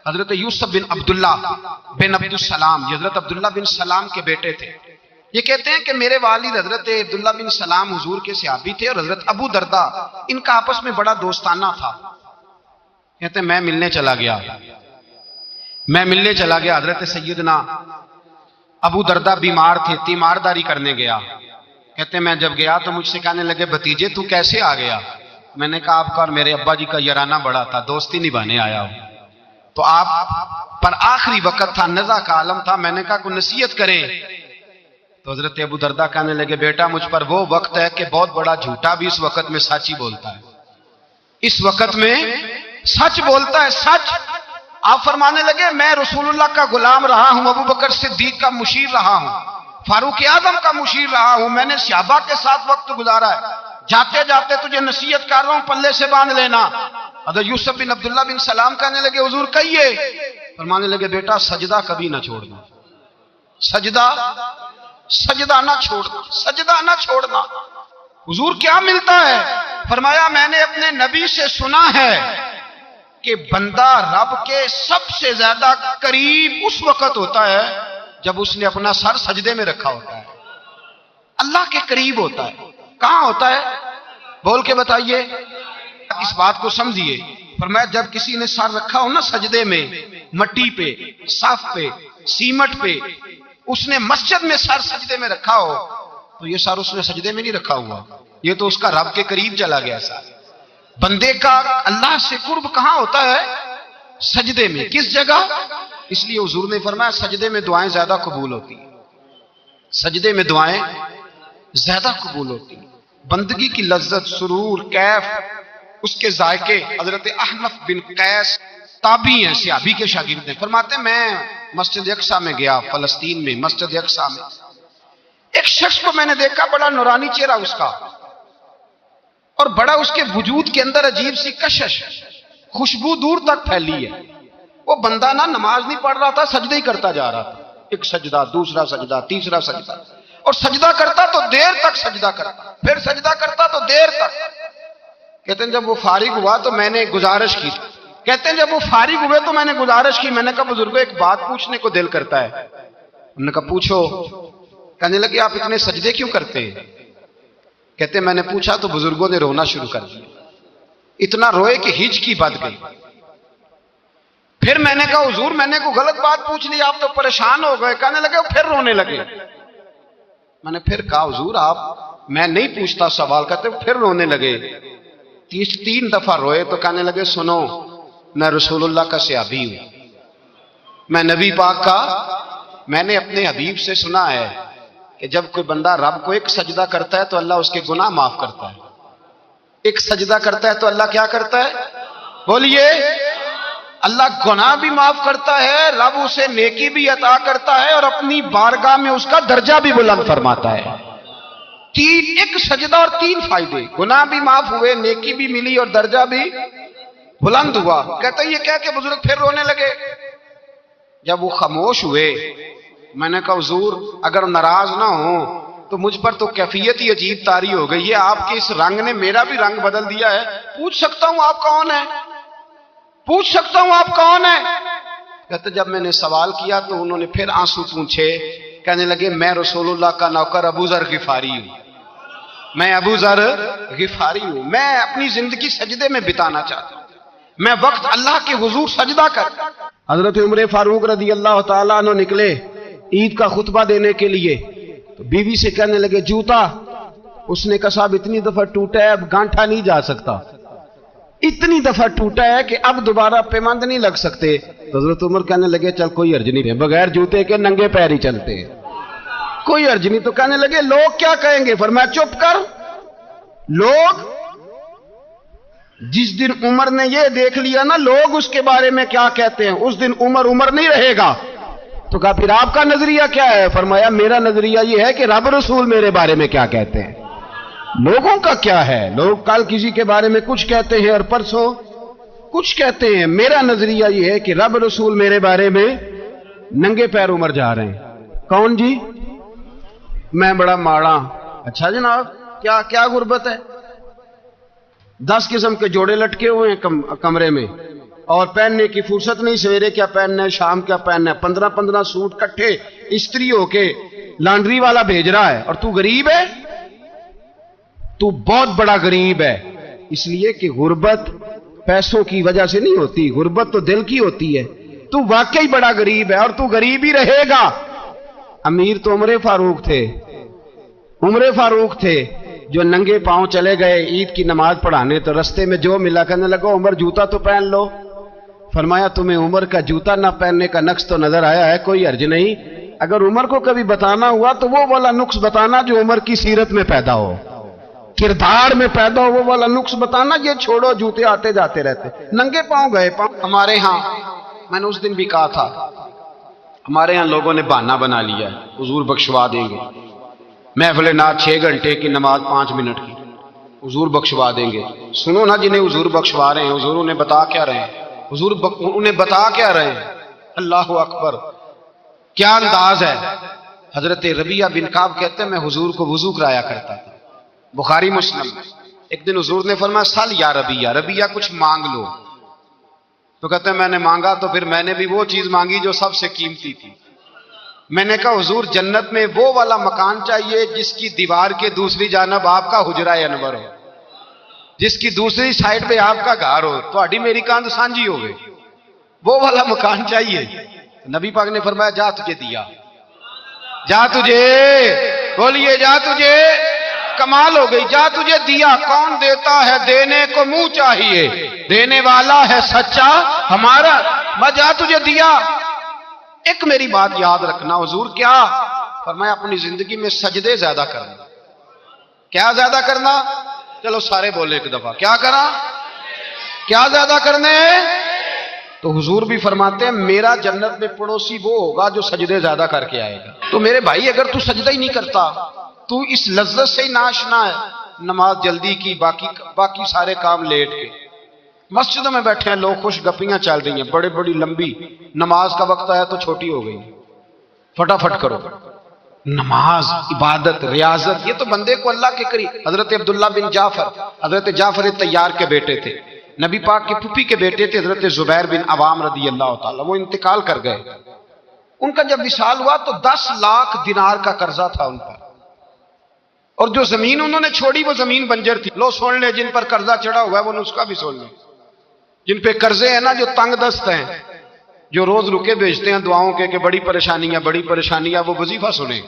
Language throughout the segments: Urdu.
حضرت یوسف بن عبداللہ بن عبدالسلام، یہ حضرت عبداللہ بن سلام کے بیٹے تھے۔ یہ کہتے ہیں کہ میرے والد حضرت عبداللہ بن سلام حضور کے صحابی تھے، اور حضرت ابو دردہ ان کا آپس میں بڑا دوستانہ تھا۔ کہتے ہیں میں ملنے چلا گیا، حضرت سیدنا ابو دردہ بیمار تھے، تیمارداری کرنے گیا۔ کہتے ہیں میں جب گیا تو مجھ سے کہنے لگے بھتیجے تو کیسے آ گیا؟ میں نے کہا آپ کا اور میرے ابا جی کا یارانہ بڑا تھا، دوستی نبھانے آیا ہوں، تو آپ پر آخری وقت تھا، نزع کا عالم تھا، میں نے کہا کوئی نصیحت کرے۔ تو حضرت ابو دردہ کہنے لگے بیٹا مجھ پر وہ وقت ہے کہ بہت بڑا جھوٹا بھی اس وقت میں سچ ہی بولتا ہے، اس وقت میں سچ بولتا ہے، سچ۔ آپ فرمانے لگے میں رسول اللہ کا غلام رہا ہوں، ابو بکر صدیق کا مشیر رہا ہوں، فاروق اعظم کا مشیر رہا ہوں، میں نے صحابہ کے ساتھ وقت گزارا ہے، جاتے جاتے تجھے نصیحت کر رہا ہوں، پلے سے باندھ لینا۔ حضرت یوسف بن عبداللہ بن سلام کہنے لگے حضور کہیے۔ فرمانے لگے بیٹا سجدہ کبھی نہ چھوڑنا، سجدہ نہ چھوڑنا۔ حضور کیا ملتا ہے؟ فرمایا میں نے اپنے نبی سے سنا ہے کہ بندہ رب کے سب سے زیادہ قریب اس وقت ہوتا ہے جب اس نے اپنا سر سجدے میں رکھا ہوتا ہے، اللہ کے قریب ہوتا ہے۔ کہاں ہوتا ہے؟ بول کے بتائیے، اس بات کو سمجھیے۔ فرمایا جب کسی نے سر رکھا ہو نا سجدے میں، مٹی پہ، صاف پہ، سیمٹ پہ، اس نے مسجد میں سر سجدے میں رکھا ہو تو یہ سر اس نے سجدے میں نہیں رکھا ہوا، یہ تو اس کا رب کے قریب چلا گیا سر۔ بندے کا اللہ سے قرب کہاں ہوتا ہے؟ سجدے میں۔ کس جگہ؟ اس لیے حضور نے فرمایا سجدے میں دعائیں زیادہ قبول ہوتی ہیں، سجدے میں دعائیں زیادہ قبول ہوتی ہیں۔ بندگی کی لذت، سرور، کیف، اس کے ذائقے۔ حضرت احنف بن قیس تابعی ہیں، صحابی کے شاگرد ہیں، فرماتے ہیں میں مسجد اقصی میں گیا، فلسطین میں مسجد اقصی میں، ایک شخص کو میں نے دیکھا، بڑا نورانی چہرہ اس کا، اور بڑا اس کے وجود کے اندر عجیب سی کشش، خوشبو دور تک پھیلی ہے۔ وہ بندہ نہ نماز نہیں پڑھ رہا تھا، سجدہ ہی کرتا جا رہا تھا، ایک سجدہ، دوسرا سجدہ، تیسرا سجدہ، اور سجدہ کرتا تو دیر تک سجدہ کرتا، پھر سجدہ کرتا تو دیر تک۔ کہتے ہیں جب وہ فارغ ہوا تو میں نے گزارش کی، میں نے کہا بزرگوں ایک بات پوچھنے کو دل کرتا ہے۔ انہوں نے کہا پوچھو۔ کہنے لگے آپ اتنے سجدے کیوں کرتے ہیں؟ کہتے ہیں میں نے پوچھا تو بزرگوں نے رونا شروع کر دیا، اتنا روئے کہ ہچکی بد گئی۔ پھر میں نے کہا حضور میں نے کوئی غلط بات پوچھ لی، آپ تو پریشان ہو گئے۔ کہنے لگے پھر رونے لگے۔ میں نے پھر کہا حضور آپ، میں نہیں پوچھتا سوال، کہتے پھر رونے لگے۔ 3 دفعہ روئے تو کہنے لگے سنو میں رسول اللہ کا صحابی ہوں، میں نبی پاک کا، میں نے اپنے حبیب سے سنا ہے کہ جب کوئی بندہ رب کو ایک سجدہ کرتا ہے تو اللہ اس کے گناہ معاف کرتا ہے، ایک سجدہ کرتا ہے تو اللہ کیا کرتا ہے؟ بولیے، اللہ گناہ بھی معاف کرتا ہے، رب اسے نیکی بھی عطا کرتا ہے، اور اپنی بارگاہ میں اس کا درجہ بھی بلند فرماتا ہے۔ ایک سجدہ اور 3 فائدے، گناہ بھی معاف ہوئے، نیکی بھی ملی، اور درجہ بھی بلند ہوا۔ کہتا یہ کہہ کہ بزرگ پھر رونے لگے۔ جب وہ خاموش ہوئے میں نے کہا حضور اگر ناراض نہ ہو تو مجھ پر تو کیفیت ہی عجیب طاری ہو گئی ہے، آپ کے اس رنگ نے میرا بھی رنگ بدل دیا ہے، پوچھ سکتا ہوں آپ کون ہیں؟ کہتے جب میں نے سوال کیا تو انہوں نے پھر آنسو پونچھے، کہنے لگے میں رسول اللہ کا نوکر ابو ذر غفاری ہوں، میں اپنی زندگی سجدے میں بتانا چاہتا ہوں، میں وقت اللہ کے حضور سجدہ کر۔ حضرت عمر فاروق رضی اللہ تعالیٰ عنہ نکلے عید کا خطبہ دینے کے لیے، تو بیوی سے کہنے لگے جوتا، اس نے کہا صاحب اتنی دفعہ ٹوٹا ہے اب گانٹھا نہیں جا سکتا، اتنی دفعہ ٹوٹا ہے کہ اب دوبارہ پیمند نہیں لگ سکتے۔ تو حضرت عمر کہنے لگے چل کوئی حرج نہیں ہے، بغیر جوتے کے ننگے پیر ہی چلتے ہیں، کوئی حرج نہیں۔ تو کہنے لگے لوگ کیا کہیں گے؟ فرمایا چپ کر، لوگ جس دن عمر نے یہ دیکھ لیا نا لوگ اس کے بارے میں کیا کہتے ہیں، اس دن عمر نہیں رہے گا۔ تو کہا پھر آپ کا نظریہ کیا ہے؟ فرمایا میرا نظریہ یہ ہے کہ رب رسول میرے بارے میں کیا کہتے ہیں، لوگوں کا کیا ہے؟ لوگ کل کسی کے بارے میں کچھ کہتے ہیں اور پرسوں کچھ کہتے ہیں، میرا نظریہ یہ ہے کہ رب رسول میرے بارے میں ننگے پیر عمر جا رہے ہیں۔ کون جی؟ میں بڑا ماڑا۔ اچھا جناب کیا غربت ہے؟ 10 قسم کے جوڑے لٹکے ہوئے ہیں کمرے میں، اور پہننے کی فرصت نہیں، سویرے کیا پہننا ہے، شام کیا پہننا ہے، 15 سوٹ کٹھے استری ہو کے لانڈری والا بھیج رہا ہے، اور تو غریب ہے، تو بہت بڑا غریب ہے۔ اس لیے کہ غربت پیسوں کی وجہ سے نہیں ہوتی، غربت تو دل کی ہوتی ہے۔ تو واقعی بڑا غریب ہے اور تو غریب ہی رہے گا۔ امیر تو عمر فاروق تھے، عمر فاروق تھے جو ننگے پاؤں چلے گئے عید کی نماز پڑھانے، تو رستے میں جو ملا کہنے لگا عمر جوتا تو پہن لو۔ فرمایا تمہیں عمر کا جوتا نہ پہننے کا نقص تو نظر آیا ہے، کوئی حرج نہیں، اگر عمر کو کبھی بتانا ہوا تو وہ والا نقص بتانا جو عمر کی سیرت میں پیدا ہو، کردار میں پیدا ہو، وہ والا نقص بتانا، یہ چھوڑو جوتے آتے جاتے رہتے۔ ننگے پاؤں گئے پاؤں۔ ہمارے ہاں میں نے اس دن بھی کہا تھا، ہمارے ہاں لوگوں نے بہانہ بنا لیا ہے حضور بخشوا دیں گے، محفل نعت 6 گھنٹے کی، نماز 5 منٹ کی، حضور بخشوا دیں گے۔ سنو نا، جنہیں حضور بخشوا رہے ہیں حضور انہیں بتا کیا رہے ہیں، حضور انہیں بتا کیا رہے ہیں؟ اللہ اکبر، کیا انداز ہے۔ حضرت ربیہ بن کعب کہتے ہیں میں حضور کو وضو کرایا کرتا تھا، بخاری مسلم۔ ایک دن حضور نے فرمایا سل یا ربیہ، ربیہ کچھ مانگ لو، تو کہتے ہیں میں نے مانگا تو پھر میں نے بھی وہ چیز مانگی جو سب سے قیمتی تھی۔ میں نے کہا حضور جنت میں وہ والا مکان چاہیے جس کی دیوار کے دوسری جانب آپ کا حجرہ انور ہو، جس کی دوسری سائڈ پہ آپ کا گھر ہو، تو اڈی میری کاند سانجی ہو گئی، وہ والا مکان چاہیے۔ نبی پاک نے فرمایا جا تجھے دیا، جا تجھے، بولیے جا تجھے، کمال ہو گئی، جا تجھے دیا۔ کون دیتا ہے؟ دینے کو منہ چاہیے، دینے والا ہے سچا ہمارا، میں جا تجھے دیا۔ ایک میری بات یاد رکھنا، حضور کیا فرمایا اپنی زندگی میں سجدے زیادہ کرنا۔ کیا زیادہ کرنا؟ چلو سارے بولے ایک دفعہ، کیا کرا؟ کیا زیادہ کرنے؟ تو حضور بھی فرماتے ہیں میرا جنت میں پڑوسی وہ ہوگا جو سجدے زیادہ کر کے آئے گا۔ تو میرے بھائی اگر تو سجدہ ہی نہیں کرتا، تو اس لذت سے ہی ناشنا ہے، نماز جلدی کی، باقی سارے کام لیٹ کے، مسجدوں میں بیٹھے ہیں لوگ، خوش گپیاں چل رہی ہیں، بڑے بڑی لمبی، نماز کا وقت آیا تو چھوٹی ہو گئی، فٹافٹ کرو۔ نماز، عبادت، ریاضت، یہ تو بندے کو اللہ کے قریب۔ حضرت عبداللہ بن جعفر، حضرت جعفر طیار کے بیٹے تھے، نبی پاک کی پھوپھی کے بیٹے تھے حضرت زبیر بن عوام رضی اللہ تعالیٰ، وہ انتقال کر گئے۔ ان کا جب وصال ہوا تو 10 لاکھ دینار کا قرضہ تھا ان پر، اور جو زمین انہوں نے چھوڑی وہ زمین بنجر تھی۔ لو سن لے، جن پر قرضہ چڑھا ہوا ہے وہ نسخہ بھی سن لے، جن پہ قرضے ہیں نا، جو تنگ دست ہیں، جو روز رکے بھیجتے ہیں دعاؤں کے کہ بڑی پریشانیاں بڑی پریشانیاں، وہ وظیفہ سنیں،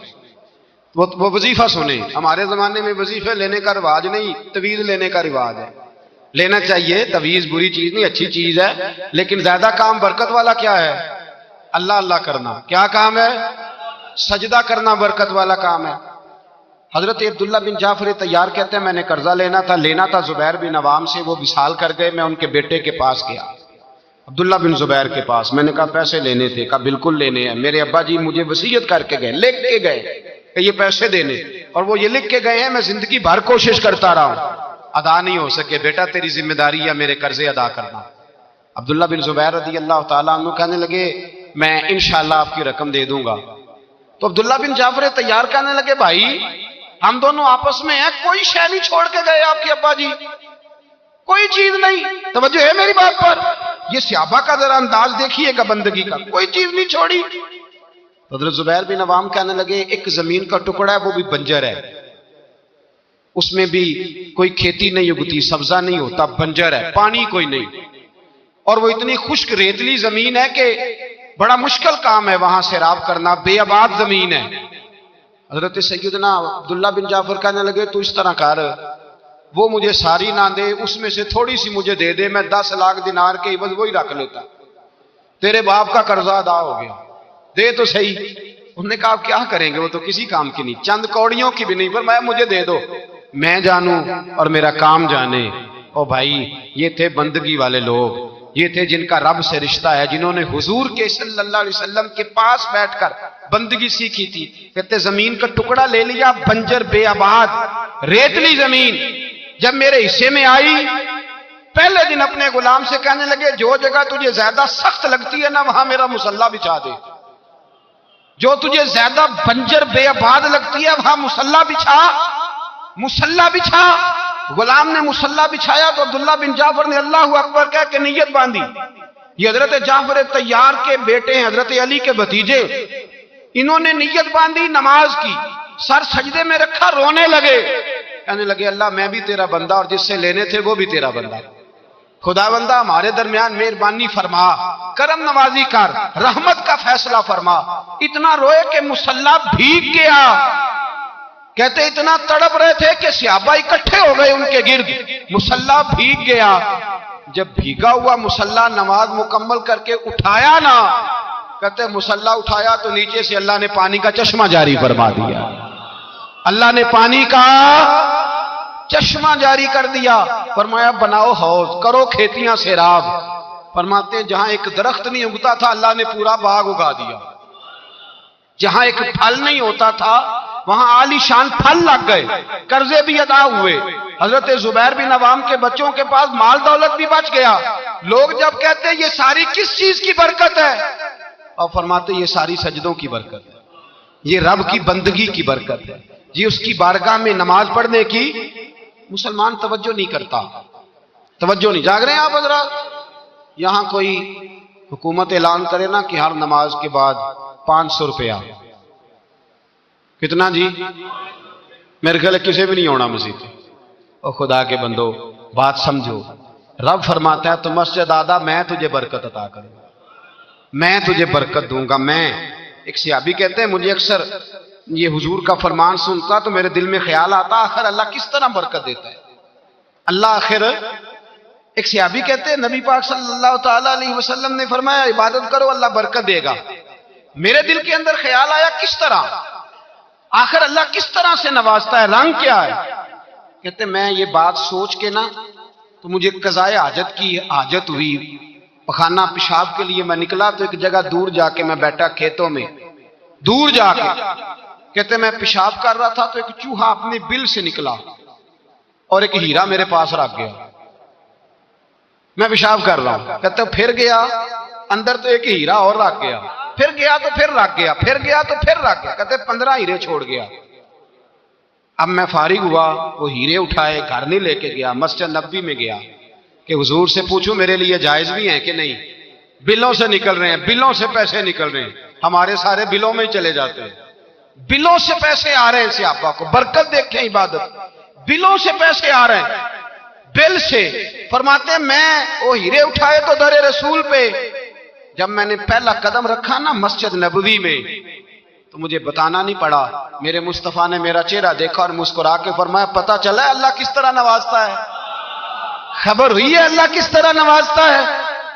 وہ وظیفہ سنیں۔ ہمارے زمانے میں وظیفے لینے کا رواج نہیں، تویز لینے کا رواج ہے۔ لینا چاہیے، تویز بری چیز نہیں، اچھی چیز ہے، لیکن زیادہ کام برکت والا کیا ہے؟ اللہ اللہ کرنا۔ کیا کام ہے؟ سجدہ کرنا برکت والا کام ہے۔ حضرت عبداللہ بن جعفر طیار کہتے ہیں میں نے قرضہ لینا تھا زبیر بن عوام سے، وہ وصال کر گئے، میں ان کے بیٹے کے پاس گیا، عبداللہ بن زبیر کے پاس۔ میں نے کہا پیسے لینے تھے، کہا بالکل لینے ہیں، میرے ابا جی مجھے وصیت کر کے گئے، لکھ کے گئے کہ یہ پیسے دینے، اور وہ یہ لکھ کے گئے ہیں، میں زندگی بھر کوشش کرتا رہا ہوں، ادا نہیں ہو سکے، بیٹا تیری ذمہ داری ہے میرے قرضے ادا کرنا۔ عبداللہ بن زبیر رضی اللہ تعالیٰ عنہ کہنے لگے میں انشاءاللہ آپ کی رقم دے دوں گا۔ تو عبداللہ بن جعفر طیار کہنے لگے بھائی ہم دونوں آپس میں ہیں، کوئی شے نہیں چھوڑ کے گئے آپ کے ابا جی، کوئی چیز نہیں، توجہ ہے میری بات پر؟ یہ صحابہ کا ذرا انداز دیکھیے گا بندگی کا، کوئی چیز نہیں چھوڑی۔ حضرت زبیر بن عوام کہنے لگے ایک زمین کا ٹکڑا ہے وہ بھی بنجر ہے، اس میں بھی کوئی کھیتی نہیں اگتی، سبزہ نہیں ہوتا، بنجر ہے، پانی کوئی نہیں، اور وہ اتنی خشک ریتلی زمین ہے کہ بڑا مشکل کام ہے وہاں سیراب کرنا، بے آباد زمین ہے۔ حضرت سیدنا عبداللہ بن جعفر کہنے لگے تو اس طرح کر، وہ مجھے ساری نہ دے، اس میں سے تھوڑی سی مجھے دے دے، میں 10 لاکھ دینار کے عوض وہی رکھ لیتا، تیرے باپ کا قرضہ ادا ہو گیا، دے تو صحیح۔ انہوں نے کہا کیا کریں گے، وہ تو کسی کام کی نہیں، چند کوڑیوں کی بھی نہیں، پر میں مجھے دے دو، میں جانوں اور میرا کام جانے۔ او بھائی یہ تھے بندگی والے لوگ، یہ تھے جن کا رب سے رشتہ ہے، جنہوں نے حضور کے صلی اللہ علیہ وسلم کے پاس بیٹھ کر بندگی سیکھی تھی۔ کہتے زمین کا ٹکڑا لے لیا، بنجر بے آباد ریتلی زمین، جب میرے حصے میں آئی پہلے دن اپنے غلام سے کہنے لگے جو جگہ تجھے زیادہ سخت لگتی ہے نا وہاں میرا مصلی بچھا دے، جو تجھے زیادہ بنجر بے آباد لگتی ہے وہاں مصلی بچھا، مصلی بچھا۔ غلام نے مصلی بچھایا تو عبداللہ بن جعفر نے اللہ اکبر کہہ کے نیت باندھی، یہ حضرت جعفر طیار کے بیٹے ہیں، حضرت علی کے بھتیجے. انہوں نے نیت باندھی نماز کی، سر سجدے میں رکھا، رونے لگے، کہنے لگے اللہ میں بھی تیرا بندہ اور جس سے لینے تھے وہ بھی تیرا بندہ، خدا بندہ ہمارے درمیان مہربانی فرما، کرم نوازی کر، رحمت کا فیصلہ فرما. اتنا روئے کہ مصلی بھیگ گیا. کہتے اتنا تڑپ رہے تھے کہ صحابہ اکٹھے ہو گئے ان کے گرد، مصلی بھیگ گیا. جب بھیگا ہوا مصلی نماز مکمل کر کے اٹھایا نا، کہتے مصلی اٹھایا تو نیچے سے اللہ نے پانی کا چشمہ جاری فرما دیا. اللہ نے پانی کا چشمہ جاری کر دیا. فرمایا بناؤ حوض، کرو کھیتیاں سیراب. فرماتے ہیں جہاں ایک درخت نہیں اگتا تھا اللہ نے پورا باغ اگا دیا. جہاں ایک پھل نہیں ہوتا تھا وہاں عالی شان پھل لگ گئے، قرضے بھی ادا ہوئے. حضرت زبیر بن عوام کے بچوں کے پاس مال دولت بھی بچ گیا. لوگ جب کہتے ہیں یہ ساری کس چیز کی برکت ہے، اور فرماتے یہ ساری سجدوں کی برکت ہے، یہ رب کی بندگی کی برکت ہے. جی اس کی بارگاہ میں نماز پڑھنے کی مسلمان توجہ نہیں کرتا، توجہ نہیں. جاگ رہے ہیں آپ حضرات؟ یہاں کوئی حکومت اعلان کرے نا کہ ہر نماز کے بعد 500 روپیہ، کتنا جی؟ میرے خیال کسی بھی نہیں ہونا مسجد. اور خدا کے بندو بات سمجھو، رب فرماتا ہے تو مسجد آدھا میں تجھے برکت عطا کروں گا، میں تجھے برکت دوں گا. میں ایک صحابی کہتے ہیں مجھے اکثر یہ حضور کا فرمان سنتا تو میرے دل میں خیال آتا آخر اللہ کس طرح برکت دیتا ہے اللہ آخر. ایک صحابی کہتے ہیں نبی پاک صلی اللہ تعالی علیہ وسلم نے فرمایا عبادت کرو اللہ برکت دے گا. میرے دل کے اندر خیال آیا کس طرح، آخر اللہ کس طرح سے نوازتا ہے، رنگ کیا ہے؟ کہتے میں یہ بات سوچ کے نا تو مجھے قضائے حاجت کی حاجت ہوئی. پخانہ پیشاب کے لیے میں نکلا تو ایک جگہ دور جا کے میں بیٹھا کھیتوں میں، دور جا کے. کہتے میں پیشاب کر رہا تھا تو ایک چوہا اپنے بل سے نکلا اور ایک ہیرا میرے پاس رکھ گیا. میں پیشاب کر رہا ہوں، کہتے پھر گیا اندر تو ایک ہیرا اور رکھ گیا، پھر گیا تو پھر رکھ گیا، پھر گیا تو پھر رکھ گیا. کہتے 15 ہیرے چھوڑ گیا. اب میں فارغ ہوا، وہ ہیرے اٹھائے گھر نہیں لے کے گیا، مسجد نبوی میں گیا کہ حضور سے پوچھو میرے لیے جائز بھی ہیں کہ نہیں. بلوں سے نکل رہے ہیں، بلوں سے پیسے نکل رہے ہیں، ہمارے سارے بلوں میں ہی چلے جاتے ہیں. بلوں سے پیسے آ رہے ہیں صحابہ کو، برکت دیکھیں عبادت، بلوں سے پیسے آ رہے ہیں، بل سے. فرماتے ہیں میں وہ ہیرے اٹھائے تو در رسول پہ. جب میں نے پہلا قدم رکھا نا مسجد نبوی میں تو مجھے بتانا نہیں پڑا، میرے مصطفیٰ نے میرا چہرہ دیکھا اور مسکرا کے فرمایا پتہ چلا ہے اللہ کس طرح نوازتا ہے، خبر ہوئی ہے اللہ کس طرح نوازتا ہے.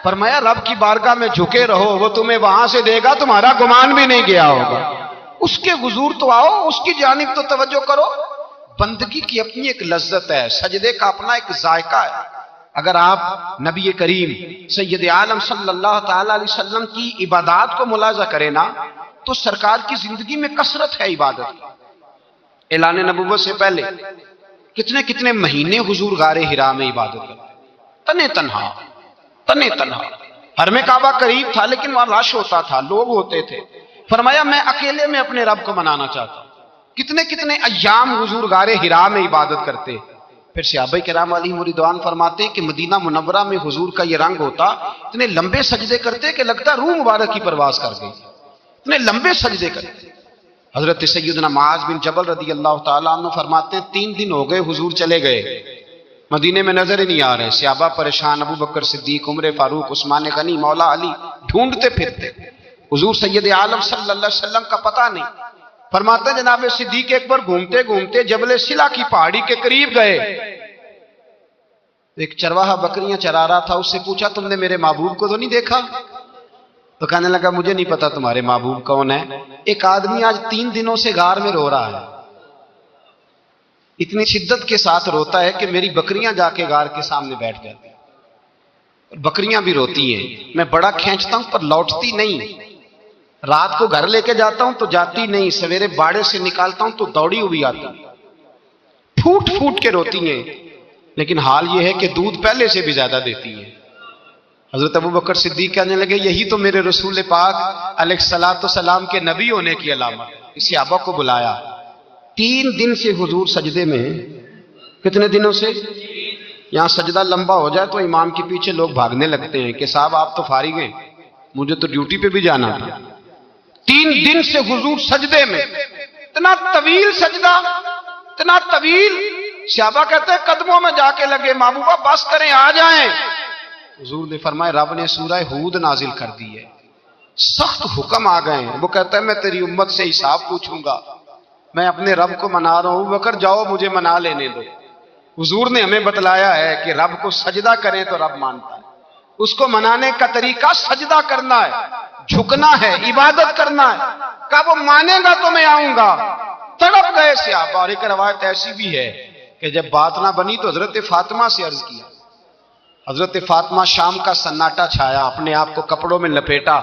فرمایا رب کی بارگاہ میں جھکے رہو، وہ تمہیں وہاں سے دے گا تمہارا گمان بھی نہیں گیا ہوگا. اس کے حضور تو آؤ، اس کی جانب تو توجہ کرو. بندگی کی اپنی ایک لذت ہے، سجدے کا اپنا ایک ذائقہ ہے. اگر آپ نبی کریم سید عالم صلی اللہ تعالی علیہ وسلم کی عبادات کو ملاحظہ کریں نا تو سرکار کی زندگی میں کثرت ہے عبادت کی. اعلان نبوت سے پہلے کتنے کتنے مہینے حضور غار حرا میں عبادت کرتے، تنے تنہا. حرم کعبہ قریب تھا لیکن وہاں رش ہوتا تھا، لوگ ہوتے تھے. فرمایا میں اکیلے میں اپنے رب کو منانا چاہتا ہوں. کتنے کتنے ایام حضور غار حرا میں عبادت کرتے. پھر صحابہ کرام علیہم رضوان فرماتے ہیں کہ مدینہ منورہ میں حضور کا یہ رنگ ہوتا، اتنے لمبے سجدے کرتے کہ لگتا روح مبارک کی پرواز کر گئی، اتنے لمبے سجدے کرتے. حضرت سیدنا معاذ بن جبل رضی اللہ تعالیٰ عنہ فرماتے ہیں 3 دن ہو گئے حضور چلے گئے، مدینے میں نظر ہی نہیں آ رہے. صحابہ پریشان، ابو بکر صدیق، عمر فاروق، عثمان غنی، مولا علی ڈھونڈتے پھرتے. حضور سید عالم صلی اللہ علیہ وسلم کا پتہ نہیں. فرماتے ہیں جناب صدیق ایک بار گھومتے گھومتے جبل سلا کی پہاڑی کے قریب گئے. ایک چرواہا بکریاں چرا رہا تھا، اس سے پوچھا تم نے میرے محبوب کو تو نہیں دیکھا؟ تو کہنے لگا مجھے نہیں پتا تمہارے محبوب کون ہے. ایک آدمی آج 3 دنوں سے غار میں رو رہا ہے، اتنی شدت کے ساتھ روتا ہے کہ میری بکریاں جا کے غار کے سامنے بیٹھ جاتی ہیں. بکریاں بھی روتی ہیں، میں بڑا کھینچتا ہوں پر لوٹتی نہیں. رات کو گھر لے کے جاتا ہوں تو جاتی نہیں، سویرے باڑے سے نکالتا ہوں تو دوڑی ہوئی آتی، پھوٹ پھوٹ کے روتی ہیں. لیکن حال یہ ہے کہ دودھ پہلے سے بھی زیادہ دیتی ہے. حضرت ابو بکر صدیق کہنے لگے یہی تو میرے رسول پاک علیہ السلام کے نبی ہونے کی علامت. اس صحابہ کو بلایا. 3 دن سے حضور سجدے میں ہیں. کتنے دنوں سے؟ یہاں سجدہ لمبا ہو جائے تو امام کے پیچھے لوگ بھاگنے لگتے ہیں کہ صاحب آپ تو فارغ ہیں، مجھے تو ڈیوٹی پہ بھی جانا تھا۔ 3 دن سے حضور سجدے میں، اتنا طویل سجدہ، اتنا طویل، صحابہ کہتے ہیں قدموں میں جا کے لگے، محبوبہ بس کریں آ جائیں۔ حضور نے فرمایا رب نے سورہ ہود نازل کر دی ہے، سخت حکم آ گئے ہیں۔ وہ کہتا ہے میں تیری امت سے حساب پوچھوں گا، میں اپنے رب کو منا رہا ہوں، بکر جاؤ مجھے منا لینے دو۔ حضور نے ہمیں بتلایا ہے کہ رب کو سجدہ کریں تو رب مانتا ہے، اس کو منانے کا طریقہ سجدہ کرنا ہے، جھکنا ہے، عبادت کرنا ہے۔ کہا وہ مانے گا تو میں آؤں گا۔ تڑپ گئے صحابہ۔ اور ایک روایت ایسی بھی ہے کہ جب بات نہ بنی تو حضرت فاطمہ سے عرض کیا۔ حضرت فاطمہ شام کا سناٹا چھایا، اپنے آپ کو کپڑوں میں لپیٹا،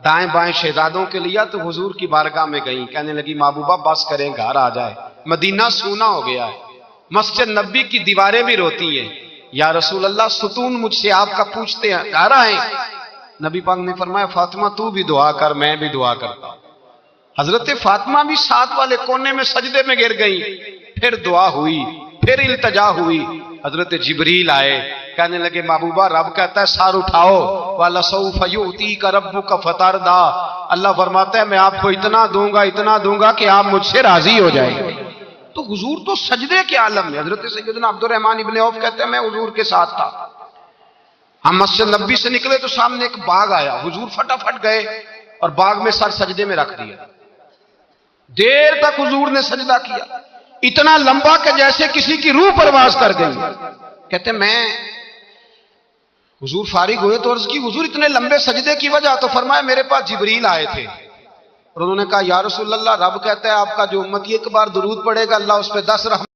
دائیں بائیں شہزادوں کے لیا تو حضور کی بارگاہ میں گئیں، کہنے لگی محبوبہ بس کریں گھر آ جائے، مدینہ سونا ہو گیا ہے، مسجد نبی کی دیواریں بھی روتی ہیں، یا رسول اللہ ستون مجھ سے آپ کا پوچھتے ہیں گھر آئیں۔ نبی پاک نے فرمایا فاطمہ تو بھی دعا کر، میں بھی دعا کرتا ہوں۔ حضرت فاطمہ بھی ساتھ والے کونے میں سجدے میں گر گئی، پھر دعا ہوئی، پھر التجا ہوئی۔ حضرت جبریل آئے، کہنے لگے محبوبہ رب کہتا ہے سار اٹھاؤ، وَلَسَوْفَ يُؤْتِيكَ رَبُّكَ فَتَرْضَىٰ، اللہ فرماتا ہے میں آپ کو اتنا دوں گا کہ آپ مجھ سے راضی ہو جائیں گے۔ تو حضور تو سجدے کے عالم میں۔ حضرت سیدنا عبد الرحمن ابن عوف کہتے ہیں میں حضور کے ساتھ تھا، ہم مسجد نبی سے نکلے تو سامنے ایک باغ آیا، حضور فٹافٹ گئے اور باغ میں سر سجدے میں رکھ دیا۔ دیر تک حضور نے سجدہ کیا، اتنا لمبا کہ جیسے کسی کی روح پرواز کر گئی۔ کہتے میں حضور فارغ ہوئے تو عرض کی حضور اتنے لمبے سجدے کی وجہ؟ تو فرمایا میرے پاس جبریل آئے تھے اور انہوں نے کہا یا رسول اللہ رب کہتا ہے آپ کا جو امتی ایک بار درود پڑے گا اللہ اس پہ 10 رحمت